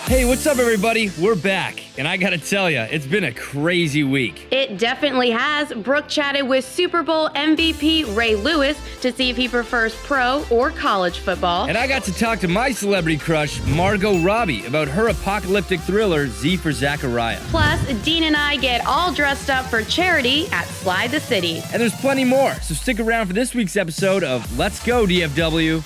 Hey, what's up, everybody? We're back, and I gotta tell ya, it's been a crazy week. It definitely has. Brooke chatted with Super Bowl MVP Ray Lewis to see if he prefers pro or college football. And I got to talk to my celebrity crush, Margot Robbie, about her apocalyptic thriller, Z for Zachariah. Plus, Dean and I get all dressed up for charity at Slide the City. And there's plenty more, so stick around for this week's episode of Let's Go DFW.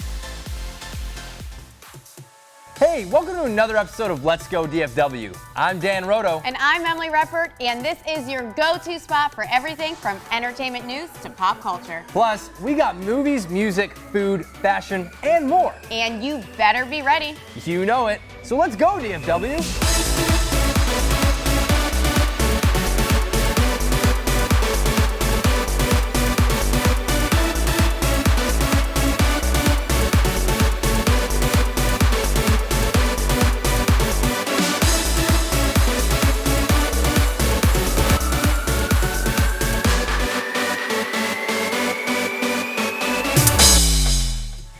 Hey, welcome to another episode of Let's Go DFW. I'm Dan Roto. And I'm Emily Reppert, and this is your go-to spot for everything from entertainment news to pop culture. Plus, we got movies, music, food, fashion, and more. And you better be ready. You know it. So let's go, DFW.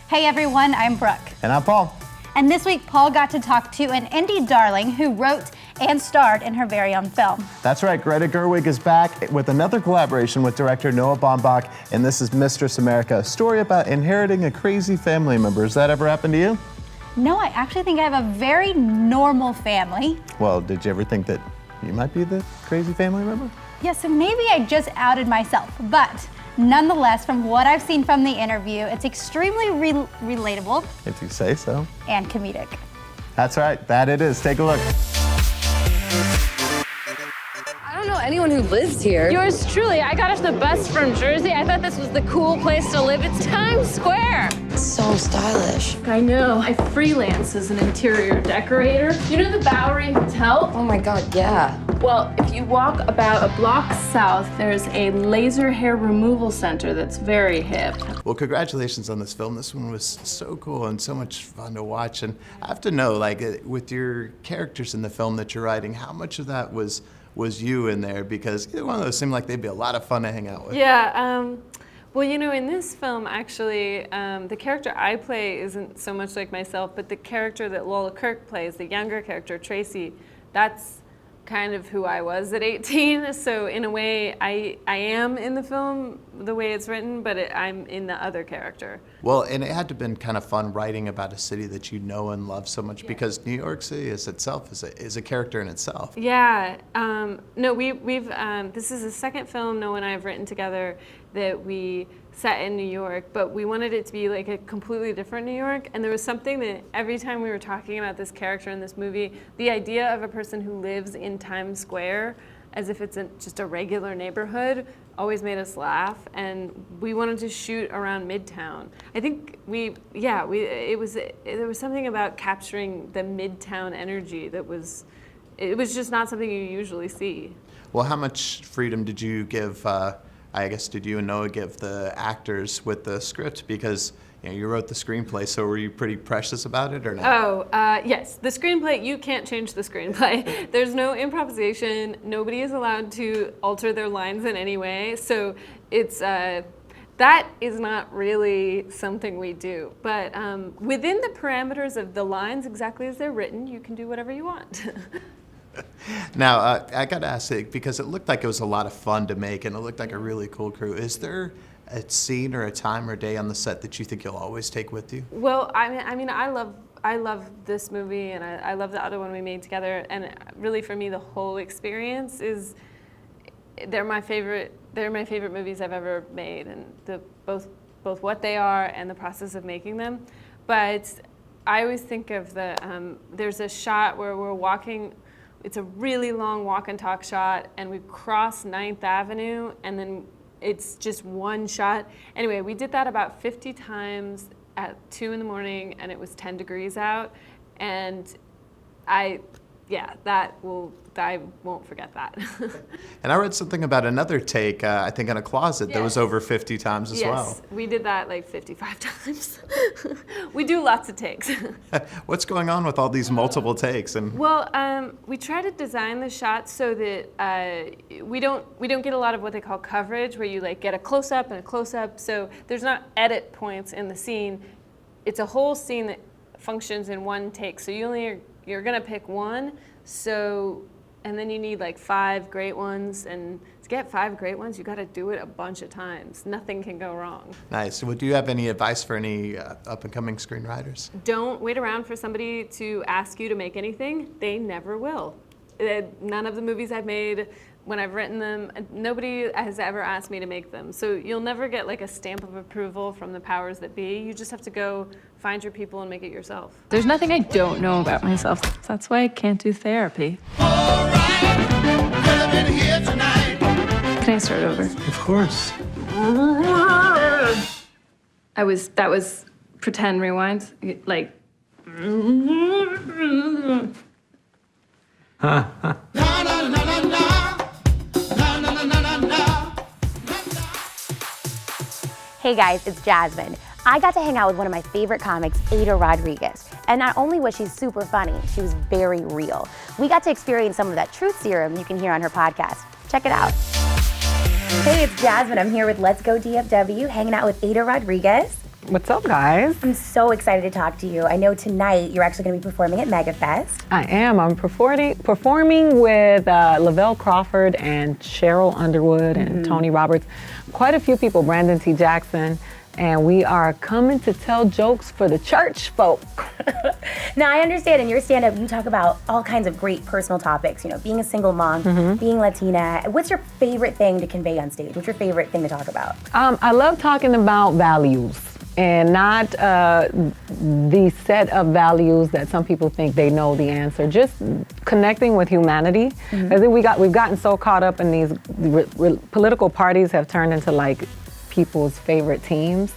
Hey everyone, I'm Brooke. And I'm Paul. And this week, Paul got to talk to an indie darling who wrote and starred in her very own film. That's right, Greta Gerwig is back with another collaboration with director Noah Baumbach, and this is Mistress America, a story about inheriting a crazy family member. Has that ever happened to you? No, I actually think I have a very normal family. Well, did you ever think that you might be the crazy family member? Yeah, so maybe I just outed myself, but nonetheless, from what I've seen from the interview, it's extremely relatable. If you say so. And comedic. That's right, that it is. Take a look. I don't know anyone who lives here. Yours truly. I got off the bus from Jersey. I thought this was the cool place to live. It's Times Square. So stylish. I know. I freelance as an interior decorator. You know the Bowery Hotel? Oh my God, yeah. Well, if you walk about a block south, there's a laser hair removal center that's very hip. Well, congratulations on this film. This one was so cool and so much fun to watch. And I have to know, like, with your characters in the film that you're writing, how much of that was you in there? Because either one of those seemed like they'd be a lot of fun to hang out with. Yeah, well, you know, in this film, actually, the character I play isn't so much like myself, but the character that Lola Kirk plays, the younger character, Tracy, that's kind of who I was at 18. So in a way, I am in the film the way it's written, but I'm in the other character. Well, and it had to have been kind of fun writing about a city that you know and love so much, because New York City is a character in itself. Yeah, no, we've this is the second film Noah and I have written together that we set in New York, but we wanted it to be like a completely different New York, and there was something that every time we were talking about this character in this movie, the idea of a person who lives in Times Square as if it's just a regular neighborhood always made us laugh, and we wanted to shoot around Midtown. I think there was something about capturing the Midtown energy that was just not something you usually see. Well, how much freedom did you give, did you and Noah give the actors with the script? Because you wrote the screenplay, so were you pretty precious about it or not? Yes. The screenplay, you can't change the screenplay. There's no improvisation. Nobody is allowed to alter their lines in any way. So it's that is not really something we do. But within the parameters of the lines, exactly as they're written, you can do whatever you want. Now, I got to ask, because it looked like it was a lot of fun to make, and it looked like a really cool crew. Is there a scene or a time or day on the set that you think you'll always take with you? Well, I mean, I love this movie, and I love the other one we made together. And really, for me, the whole experience is they're my favorite movies I've ever made, and both what they are and the process of making them. But I always think of there's a shot where we're walking. It's a really long walk and talk shot, and we cross 9th Avenue, and then it's just one shot. Anyway, we did that about 50 times at 2 in the morning, and it was 10 degrees out, and I won't forget that. And I read something about another take, I think in a closet, that was over 50 times as well. Yes, we did that like 55 times. We do lots of takes. What's going on with all these multiple takes? Well, we try to design the shots so that we don't get a lot of what they call coverage, where you like get a close-up and a close-up. So there's not edit points in the scene. It's a whole scene that functions in one take. So you only you're gonna pick one, so, and then you need like 5 great ones, and to get 5 great ones, you gotta do it a bunch of times. Nothing can go wrong. Nice. Well, do you have any advice for any up-and-coming screenwriters? Don't wait around for somebody to ask you to make anything. They never will. None of the movies I've made, when I've written them, nobody has ever asked me to make them. So you'll never get like a stamp of approval from the powers that be. You just have to go find your people and make it yourself. There's nothing I don't know about myself. That's why I can't do therapy. Can I start over? Of course. That was pretend rewind. Like. Hey guys, it's Jasmine. I got to hang out with one of my favorite comics, Ada Rodriguez. And not only was she super funny, she was very real. We got to experience some of that truth serum you can hear on her podcast. Check it out. Hey, it's Jasmine. I'm here with Let's Go DFW, hanging out with Ada Rodriguez. What's up, guys? I'm so excited to talk to you. I know tonight you're actually going to be performing at MegaFest. I am. I'm performing with Lavelle Crawford and Cheryl Underwood and Tony Roberts. Quite a few people, Brandon T. Jackson. And we are coming to tell jokes for the church folk. Now, I understand in your stand-up, you talk about all kinds of great personal topics, you know, being a single mom, being Latina. What's your favorite thing to convey on stage? What's your favorite thing to talk about? I love talking about values. And not the set of values that some people think they know the answer. Just connecting with humanity. I think we've gotten so caught up in these political parties have turned into like people's favorite teams.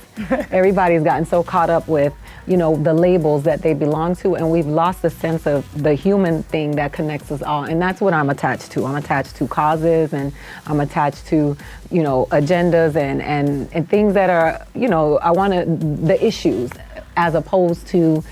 Everybody's gotten so caught up with, you know, the labels that they belong to, and we've lost the sense of the human thing that connects us all. And that's what I'm attached to. I'm attached to causes, and I'm attached to, you know, agendas and things that are, you know, the issues, as opposed to,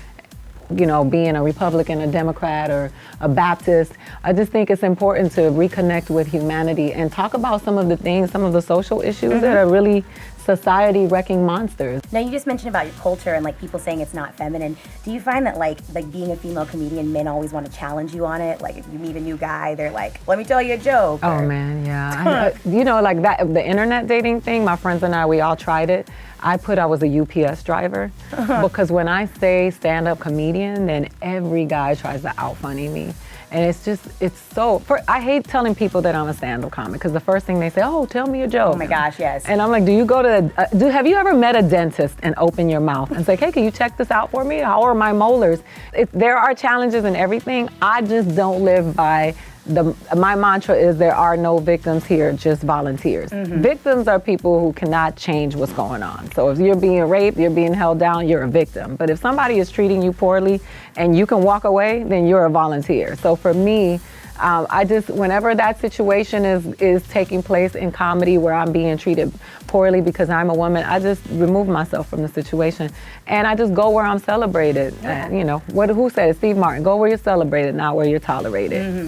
you know, being a Republican, a Democrat, or a Baptist. I just think it's important to reconnect with humanity and talk about some of the things, some of the social issues that are really society-wrecking monsters. Now, you just mentioned about your culture and like people saying it's not feminine. Do you find that like being a female comedian, men always want to challenge you on it? Like if you meet a new guy, they're like, let me tell you a joke. Oh man, yeah. You know, like that, the internet dating thing, my friends and I, we all tried it. I was a UPS driver because when I say stand-up comedian, then every guy tries to out-funny me. And I hate telling people that I'm a stand-up comic because the first thing they say, oh, tell me a joke. Oh my gosh, yes. And I'm like, have you ever met a dentist and open your mouth and say, hey, can you check this out for me? How are my molars? There are challenges in everything. I just don't live by my mantra is there are no victims here, just volunteers. Victims are people who cannot change what's going on. So if you're being raped, you're being held down, you're a victim. But if somebody is treating you poorly and you can walk away, then you're a volunteer. So for me, whenever that situation is taking place in comedy where I'm being treated poorly because I'm a woman, I just remove myself from the situation. And I just go where I'm celebrated. And, you know, who said it? Steve Martin, go where you're celebrated, not where you're tolerated.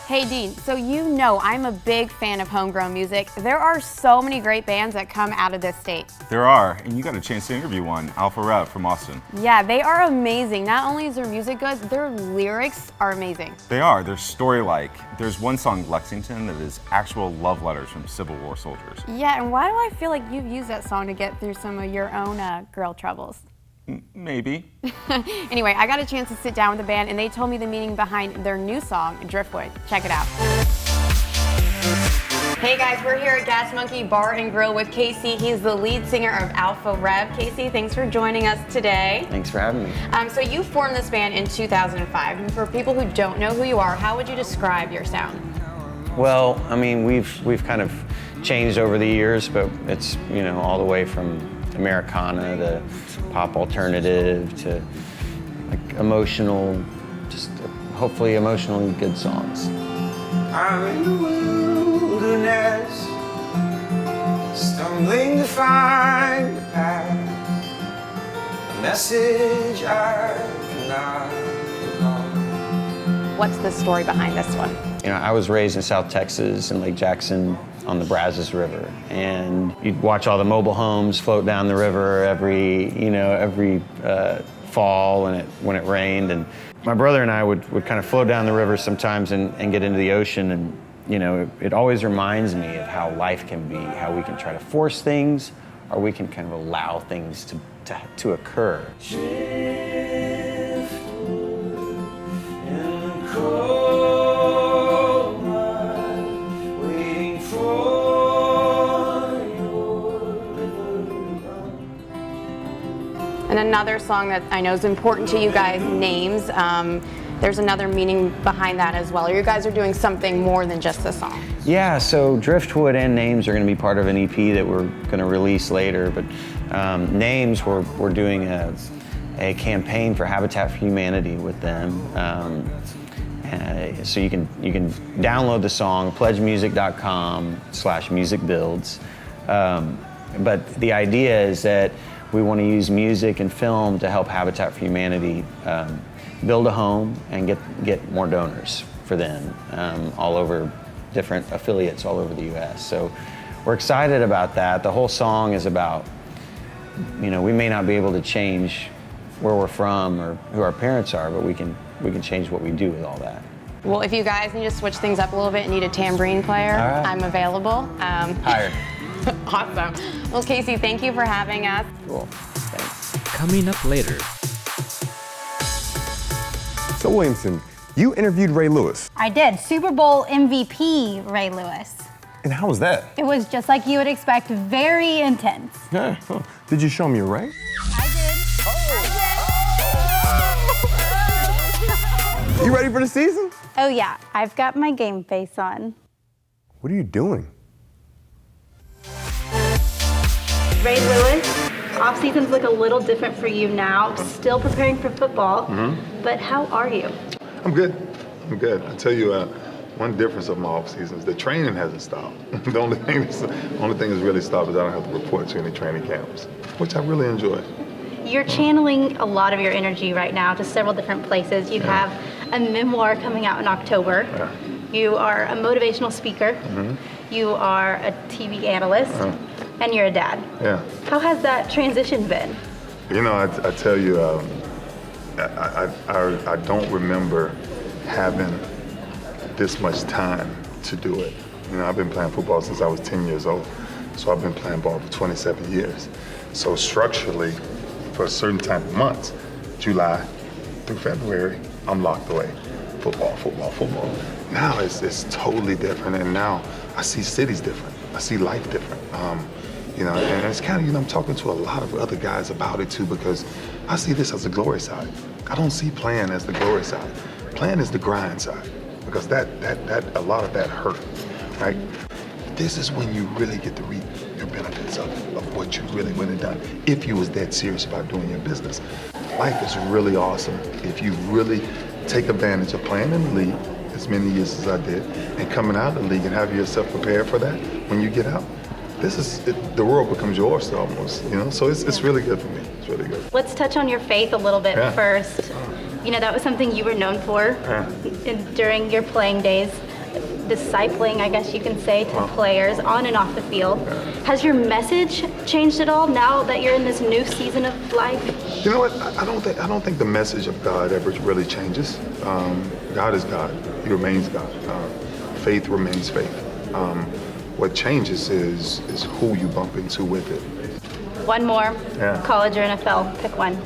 Hey Dean, so you know I'm a big fan of homegrown music. There are so many great bands that come out of this state. There are, and you got a chance to interview one, Alpha Rev from Austin. Yeah, they are amazing. Not only is their music good, their lyrics are amazing. They are, they're story-like. There's one song, Lexington, that is actual love letters from Civil War soldiers. Yeah, and why do I feel like you've used that song to get through some of your own girl troubles? Maybe. Anyway, I got a chance to sit down with the band and they told me the meaning behind their new song, Driftwood. Check it out. Hey guys, we're here at Gas Monkey Bar and Grill with Casey. He's the lead singer of Alpha Rev. Casey, thanks for joining us today. Thanks for having me. So you formed this band in 2005. And for people who don't know who you are, how would you describe your sound? Well, I mean, we've kind of changed over the years, but it's, you know, all the way from Americana to pop alternative to like emotional, just hopefully emotionally good songs. I'm in the wilderness, stumbling to find the path, a message I cannot recall. What's the story behind this one? You know, I was raised in South Texas in Lake Jackson on the Brazos River, and you'd watch all the mobile homes float down the river every fall and when it rained. And my brother and I would kind of float down the river sometimes and get into the ocean. And, you know, it always reminds me of how life can be, how we can try to force things or we can kind of allow things to occur. And another song that I know is important to you guys, Names. There's another meaning behind that as well. You guys are doing something more than just a song. Yeah, so Driftwood and Names are going to be part of an EP that we're going to release later. But Names, we're doing a campaign for Habitat for Humanity with them. So you can download the song, pledgemusic.com/musicbuilds. But the idea is that we want to use music and film to help Habitat for Humanity build a home and get more donors for them all over different affiliates all over the US. So we're excited about that. The whole song is about, you know, we may not be able to change where we're from or who our parents are, but we can change what we do with all that. Well, if you guys need to switch things up a little bit and need a tambourine player, right. I'm available. Hired. Awesome. Well, Casey, thank you for having us. Cool. Thanks. Coming up later. So Williamson, you interviewed Ray Lewis. I did. Super Bowl MVP Ray Lewis. And how was that? It was just like you would expect, very intense. Yeah. Huh. Did you show him your ring? I did. You ready for the season? Oh yeah, I've got my game face on. What are you doing? Ray Lewis, off seasons look a little different for you now. Still preparing for football, but how are you? I'm good. I'm good. I tell you, one difference of my off season is the training hasn't stopped. the only thing that's really stopped is I don't have to report to any training camps, which I really enjoy. You're channeling a lot of your energy right now to several different places. You have a memoir coming out in October. Yeah. You are a motivational speaker. You are a TV analyst. And you're a dad. Yeah. How has that transition been? You know, I tell you, I don't remember having this much time to do it. You know, I've been playing football since I was 10 years old. So I've been playing ball for 27 years. So structurally, for a certain time of months, July through February, I'm locked away. Football, football, football. Now it's totally different, and now I see cities different. I see life different. You know, and it's kind of, you know, I'm talking to a lot of other guys about it too, because I see this as the glory side. I don't see playing as the glory side. Playing is the grind side, because that a lot of that hurt, right? This is when you really get to reap your benefits of what you really went and done, if you was that serious about doing your business. Life is really awesome if you really take advantage of playing in the league as many years as I did, and coming out of the league and having yourself prepared for that when you get out. The world becomes yours almost, you know? So it's really good for me. It's really good. Let's touch on your faith a little bit first. You know, that was something you were known for during your playing days. Discipling, I guess you can say, to players on and off the field. Has your message changed at all now that you're in this new season of life? You know what? I don't think the message of God ever really changes. God is God. He remains God. Faith remains faith. What changes is who you bump into with it. One more. College or NFL? Pick one.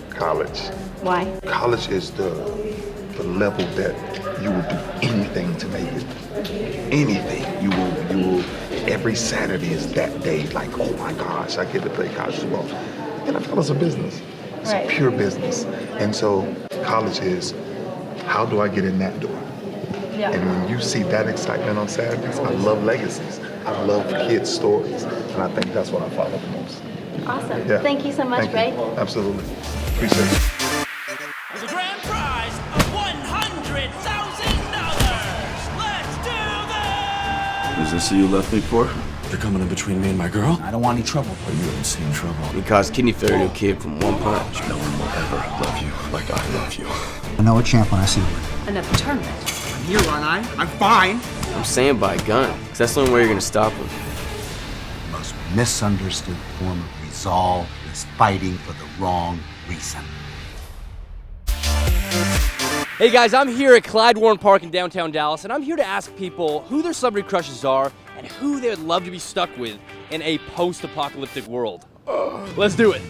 College. Why? College is the level that you will do anything to make it. Anything. You will. Every Saturday is that day. Like, oh my gosh, I get to play college football. NFL is a business. It's a pure business. And so college is, how do I get in that door? Yeah. And when you see that excitement on Saturdays, I love legacies. I love kids' stories. And I think that's what I follow the most. Awesome. Yeah. Thank you so much, Ray. Absolutely. Appreciate it. With a grand prize of $100,000. Let's do this! Is this who you left me for? You're coming in between me and my girl? I don't want any trouble. But you haven't seen trouble. He caused kidney failure to a kid from one punch. No one will ever love you like I love you. I know a champ when I see one. Another tournament. I'm here, aren't I? I'm fine. I'm saying by a gun, because that's the only way you're going to stop him. The most misunderstood form of resolve is fighting for the wrong reason. Hey guys, I'm here at Clyde Warren Park in downtown Dallas, and I'm here to ask people who their celebrity crushes are and who they would love to be stuck with in a post-apocalyptic world. Let's do it.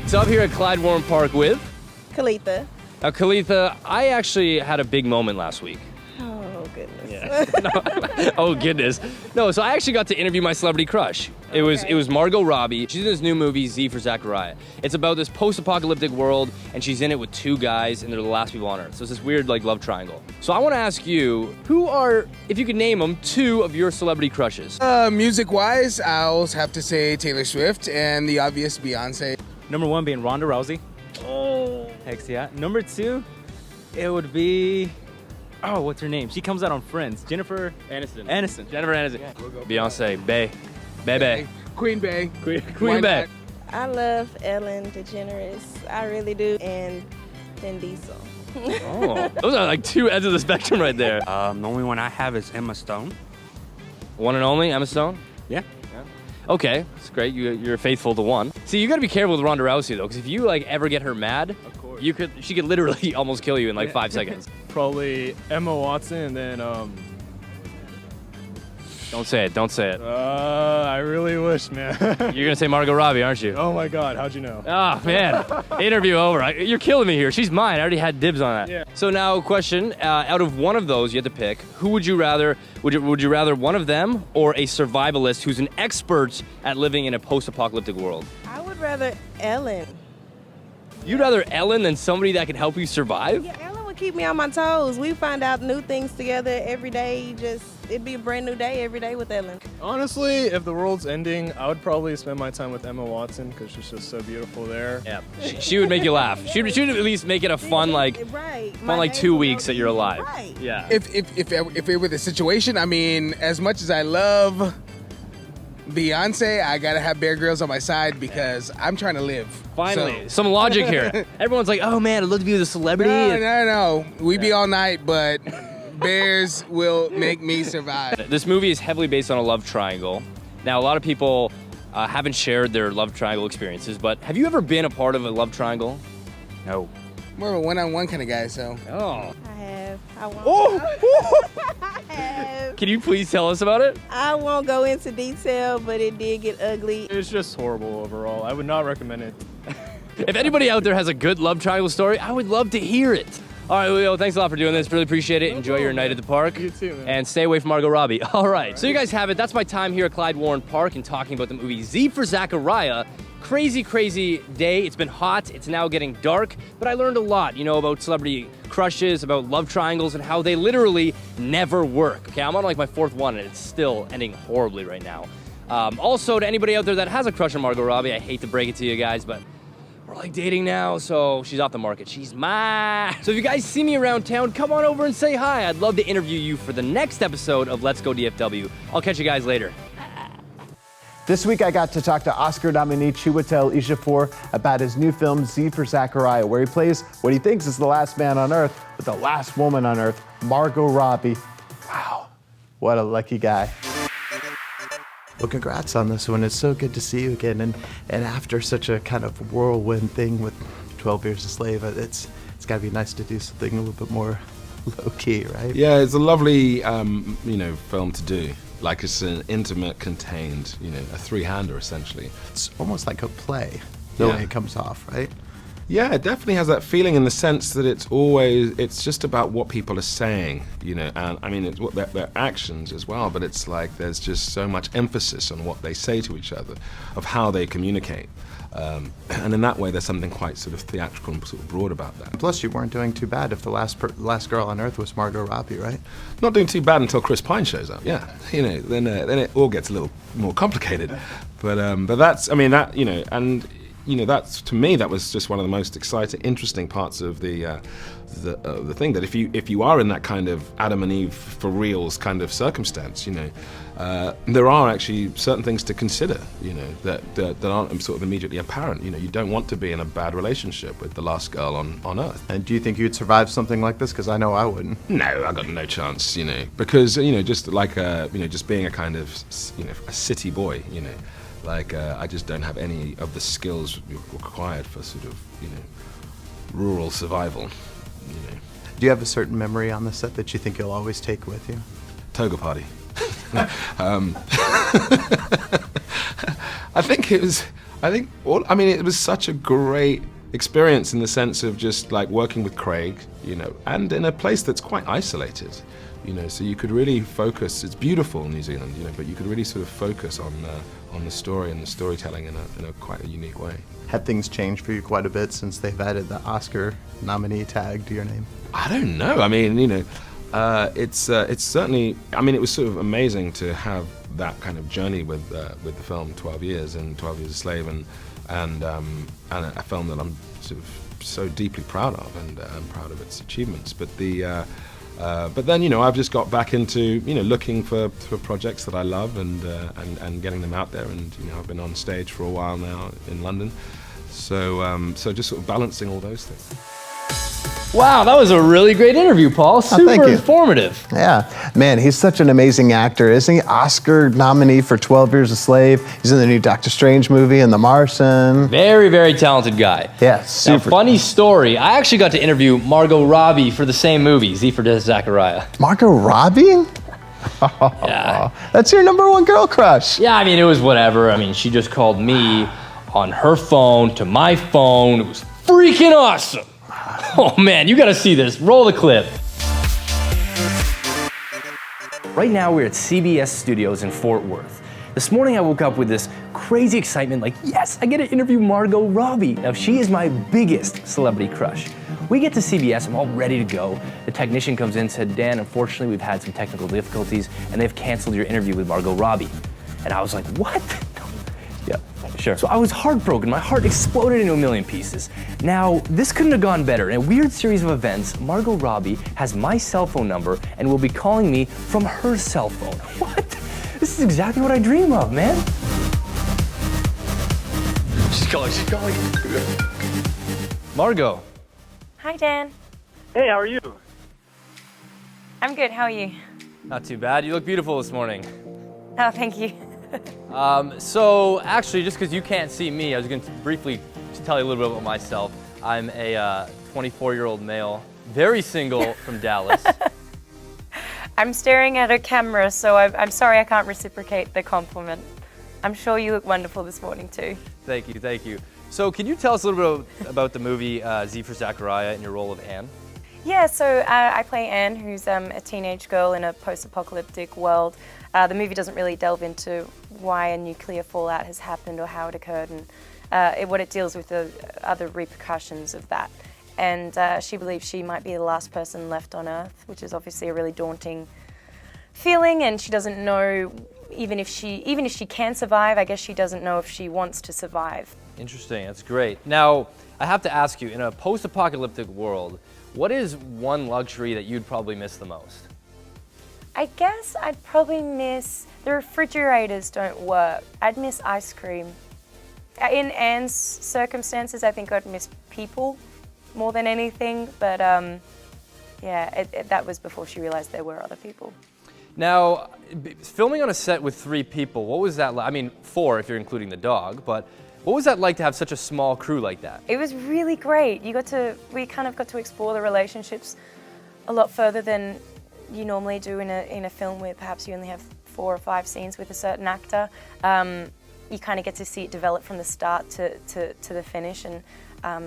So I'm here at Clyde Warren Park with Kalitha. Now, Kalitha, I actually had a big moment last week. Oh, goodness. Yeah. Oh, goodness. No, so I actually got to interview my celebrity crush. It was Margot Robbie. She's in this new movie, Z for Zachariah. It's about this post-apocalyptic world, and she's in it with two guys, and they're the last people on Earth. So it's this weird, like, love triangle. So I want to ask you, who are, if you could name them, two of your celebrity crushes? Music-wise, I'll have to say Taylor Swift and the obvious Beyonce. Number one being Ronda Rousey. Oh. Heck yeah. Number two, it would be, oh, what's her name? She comes out on Friends. Jennifer Aniston. Jennifer Aniston. Yeah. Beyonce. Bae. Bae. Queen Bae. Queen Bae. I love Ellen DeGeneres. I really do. And Vin Diesel. Oh, those are like two ends of the spectrum right there. The only one I have is Emma Stone. One and only, Emma Stone? Yeah. Okay, that's great. You're faithful to one. See, you got to be careful with Ronda Rousey though, because if you like ever get her mad, she could literally almost kill you in like 5 seconds. Probably Emma Watson, and then Don't say it. I really wish, man. You're gonna say Margot Robbie, aren't you? Oh my God, how'd you know? Oh man, interview over. You're killing me here. She's mine. I already had dibs on that. Yeah. So now, question: out of one of those, you had to pick. Who would you rather? Would you rather one of them or a survivalist who's an expert at living in a post-apocalyptic world? I would rather Ellen. You'd rather Ellen than somebody that can help you survive? Yeah, Ellen would keep me on my toes. We find out new things together every day. It'd be a brand new day every day with Ellen. Honestly, if the world's ending, I would probably spend my time with Emma Watson because she's just so beautiful there. Yeah, she would make you laugh. She would at least make it a fun Right. fun like 2 weeks that you're alive. Right. Yeah. If it were the situation, I mean, as much as I love Beyonce, I gotta have Bear Grylls on my side because I'm trying to live. Finally, some logic here. Everyone's like, "Oh man, I'd love to be with a celebrity." No. We'd be all night, but bears will make me survive. This movie is heavily based on a love triangle. Now, a lot of people haven't shared their love triangle experiences, but have you ever been a part of a love triangle? No. More of a one-on-one kind of guy, so. Oh. I have. I won't. I have. Can you please tell us about it? I won't go into detail, but it did get ugly. It's just horrible overall. I would not recommend it. If anybody out there has a good love triangle story, I would love to hear it. All right, Leo, thanks a lot for doing this. Really appreciate it. Enjoy your night at the park. You too, man. And stay away from Margot Robbie. All right, so you guys have it. That's my time here at Clyde Warren Park and talking about the movie Z for Zachariah. Crazy, crazy day. It's been hot. It's now getting dark. But I learned a lot, about celebrity crushes, about love triangles, and how they literally never work. Okay, I'm on like my 4th one, and it's still ending horribly right now. Also, to anybody out there that has a crush on Margot Robbie, I hate to break it to you guys, but we're like dating now, so she's off the market. She's mine. So if you guys see me around town, come on over and say hi. I'd love to interview you for the next episode of Let's Go DFW. I'll catch you guys later. This week I got to talk to Oscar Domenici Ejiofor about his new film Z for Zachariah, where he plays what he thinks is the last man on Earth, but the last woman on Earth, Margot Robbie. Wow, what a lucky guy. Well, congrats on this one. It's so good to see you again. And after such a kind of whirlwind thing with 12 Years a Slave, it's got to be nice to do something a little bit more low-key, right? Yeah, it's a lovely, film to do. Like it's an intimate, contained, a three-hander essentially. It's almost like a play, the way it comes off, right? Yeah, it definitely has that feeling in the sense that it's just about what people are saying, and I mean, it's what their actions as well, but it's like there's just so much emphasis on what they say to each other, of how they communicate. And in that way, there's something quite sort of theatrical and sort of broad about that. Plus, you weren't doing too bad if the last girl on Earth was Margot Robbie, right? Not doing too bad until Chris Pine shows up. Yeah, then it all gets a little more complicated. But that's, I mean, that and that's, to me, that was just one of the most exciting, interesting parts of the thing. That if you are in that kind of Adam and Eve for reals kind of circumstance, there are actually certain things to consider, that aren't sort of immediately apparent. You don't want to be in a bad relationship with the last girl on Earth. And do you think you'd survive something like this? Because I know I wouldn't. No, I got no chance, because just like just being a kind of a city boy, I just don't have any of the skills required for sort of rural survival. Do you have a certain memory on the set that you think you'll always take with you? Toga party. It was such a great experience in the sense of just like working with Craig, and in a place that's quite isolated, so you could really focus. It's beautiful, New Zealand, but you could really sort of focus on the story and the storytelling in a quite a unique way. Have things changed for you quite a bit since they've added the Oscar nominee tag to your name? I don't know. It's certainly. It was sort of amazing to have that kind of journey with the film, 12 Years and 12 Years a Slave, and a film that I'm sort of so deeply proud of, and I'm proud of its achievements. But then I've just got back into looking for projects that I love and getting them out there, and I've been on stage for a while now in London, so just sort of balancing all those things. Wow, that was a really great interview, Paul. Super informative. Yeah, man, he's such an amazing actor, isn't he? Oscar nominee for 12 Years a Slave. He's in the new Doctor Strange movie and The Martian. Very, very talented guy. Yeah, Now, super. funny story, I actually got to interview Margot Robbie for the same movie, Z for Zachariah. Margot Robbie? Yeah. That's your #1 girl crush. Yeah, it was whatever. She just called me on her phone to my phone. It was freaking awesome. Oh man, you gotta see this. Roll the clip. Right now we're at CBS Studios in Fort Worth. This morning I woke up with this crazy excitement, like, yes, I get to interview Margot Robbie. Now she is my biggest celebrity crush. We get to CBS, I'm all ready to go. The technician comes in and said, Dan, unfortunately we've had some technical difficulties and they've canceled your interview with Margot Robbie. And I was like, what? Yeah, sure. So I was heartbroken. My heart exploded into a million pieces. Now, this couldn't have gone better. In a weird series of events, Margot Robbie has my cell phone number and will be calling me from her cell phone. What? This is exactly what I dream of, man. She's calling. Margot. Hi, Dan. Hey, how are you? I'm good. How are you? Not too bad. You look beautiful this morning. Oh, thank you. So actually, just because you can't see me, I was going to briefly tell you a little bit about myself. I'm a 24-year-old male, very single from Dallas. I'm staring at a camera, so I'm sorry I can't reciprocate the compliment. I'm sure you look wonderful this morning too. Thank you. So can you tell us a little bit about the movie Z for Zachariah and your role of Anne? Yeah, so I play Anne, who's a teenage girl in a post-apocalyptic world. The movie doesn't really delve into why a nuclear fallout has happened or how it occurred, and what it deals with the other repercussions of that. And she believes she might be the last person left on Earth, which is obviously a really daunting feeling, and she doesn't know, even if she can survive, I guess she doesn't know if she wants to survive. Interesting, that's great. Now, I have to ask you, in a post-apocalyptic world, what is one luxury that you'd probably miss the most? I guess I'd probably miss, the refrigerators don't work. I'd miss ice cream. In Anne's circumstances, I think I'd miss people more than anything, but yeah, that was before she realized there were other people. Now, filming on a set with 3 people, what was that like? 4 if you're including the dog, but what was that like to have such a small crew like that? It was really great. We kind of got to explore the relationships a lot further than you normally do in a film where perhaps you only have 4 or 5 scenes with a certain actor. You kind of get to see it develop from the start to the finish, and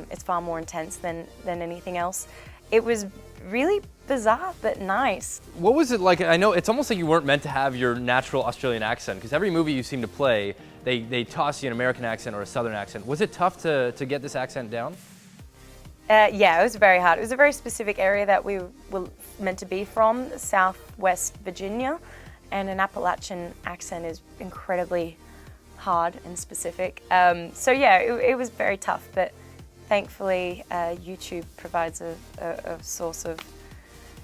it's far more intense than anything else. It was really bizarre, but nice. What was it like? I know it's almost like you weren't meant to have your natural Australian accent, because every movie you seem to play, they toss you an American accent or a Southern accent. Was it tough to get this accent down? Yeah, it was very hard. It was a very specific area that we were meant to be from, Southwest Virginia, and an Appalachian accent is incredibly hard and specific. So yeah, it was very tough, but thankfully YouTube provides a source of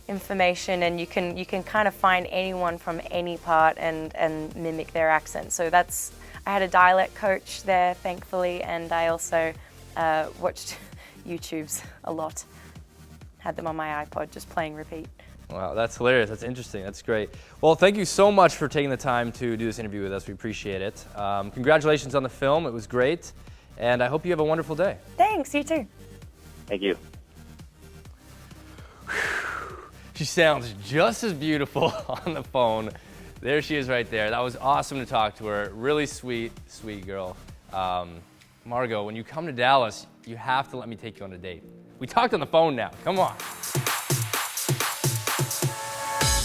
information, and you can kind of find anyone from any part and mimic their accent. So I had a dialect coach there, thankfully, and I also watched YouTubes a lot. Had them on my iPod, just playing repeat. Wow, that's hilarious. That's interesting. That's great. Well, thank you so much for taking the time to do this interview with us. We appreciate it. Congratulations on the film. It was great. And I hope you have a wonderful day. Thanks, you too. Thank you. She sounds just as beautiful on the phone. There she is right there. That was awesome to talk to her. Really sweet, sweet girl. Margot, when you come to Dallas, you have to let me take you on a date. We talked on the phone now. Come on.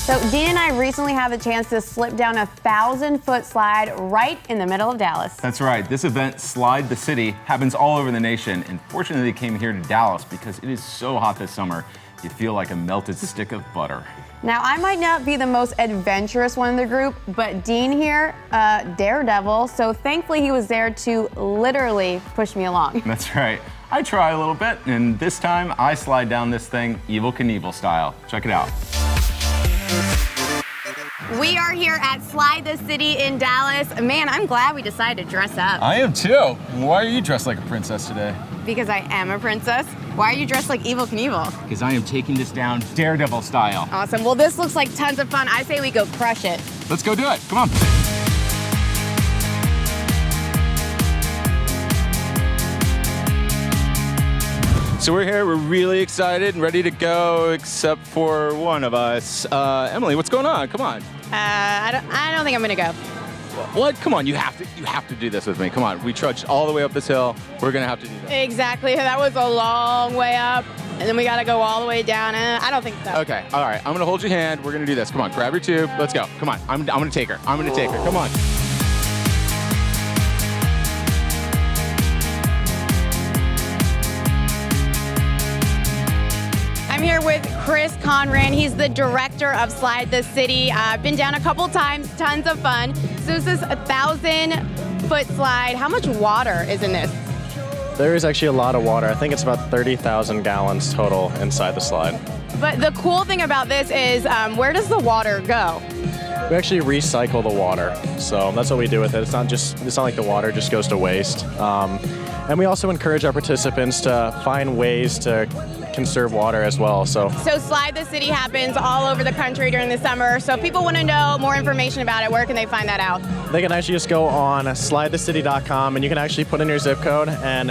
So Dean and I recently had the chance to slip down a 1,000-foot slide right in the middle of Dallas. That's right. This event, Slide the City, happens all over the nation. And fortunately, they came here to Dallas because it is so hot this summer, you feel like a melted stick of butter. Now, I might not be the most adventurous one in the group, but Dean here, daredevil, so thankfully he was there to literally push me along. That's right. I try a little bit, and this time I slide down this thing Evel Knievel style. Check it out. We are here at Slide the City in Dallas. Man, I'm glad we decided to dress up. I am too. Why are you dressed like a princess today? Because I am a princess. Why are you dressed like Evel Knievel? Because I am taking this down daredevil style. Awesome. Well, this looks like tons of fun. I say we go crush it. Let's go do it. Come on. So we're here, we're really excited and ready to go, except for one of us. Emily, what's going on? Come on. I don't think I'm gonna go. What? Come on, you have to do this with me. Come on, we trudged all the way up this hill. We're gonna have to do this. Exactly, that was a long way up, and then we gotta go all the way down. I don't think so. Okay, all right, I'm gonna hold your hand. We're gonna do this. Come on, grab your tube. Let's go. Come on, I'm gonna take her. I'm gonna take her. Come on. I'm here with Chris Conran. He's the director of Slide the City. I've been down a couple times, tons of fun. So this is a 1,000-foot slide. How much water is in this? There is actually a lot of water. I think it's about 30,000 gallons total inside the slide. But the cool thing about this is, where does the water go? We actually recycle the water, so that's what we do with it. It's not like the water just goes to waste. And we also encourage our participants to find ways to conserve water as well. So Slide the City happens all over the country during the summer. So if people want to know more information about it, where can they find that out? they can actually just go on slidethecity.com, and you can actually put in your zip code, and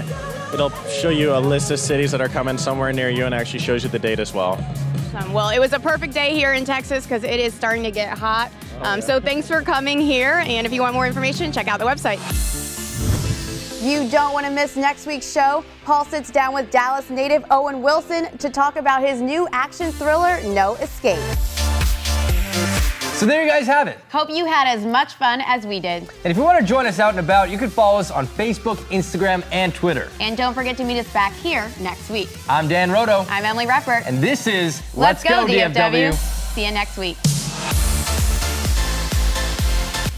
it'll show you a list of cities that are coming somewhere near you, and actually shows you the date as well. Well, it was a perfect day here in Texas because it is starting to get hot. So thanks for coming here, and if you want more information, check out the website. You don't want to miss next week's show. Paul sits down with Dallas native Owen Wilson to talk about his new action thriller, No Escape. So there you guys have it. Hope you had as much fun as we did. And if you want to join us out and about, you can follow us on Facebook, Instagram, and Twitter. And don't forget to meet us back here next week. I'm Dan Roto. I'm Emily Reppert. And this is Let's Go DFW. See you next week.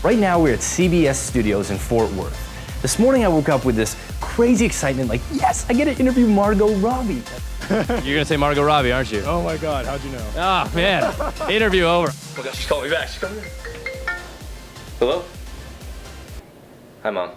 Right now we're at CBS Studios in Fort Worth. This morning I woke up with this crazy excitement, like, yes, I get to interview Margot Robbie. You're gonna say Margot Robbie, aren't you? Oh my God, how'd you know? Oh man, interview over. Oh my God, she's calling me back. She's calling me back. Hello? Hi, Mom.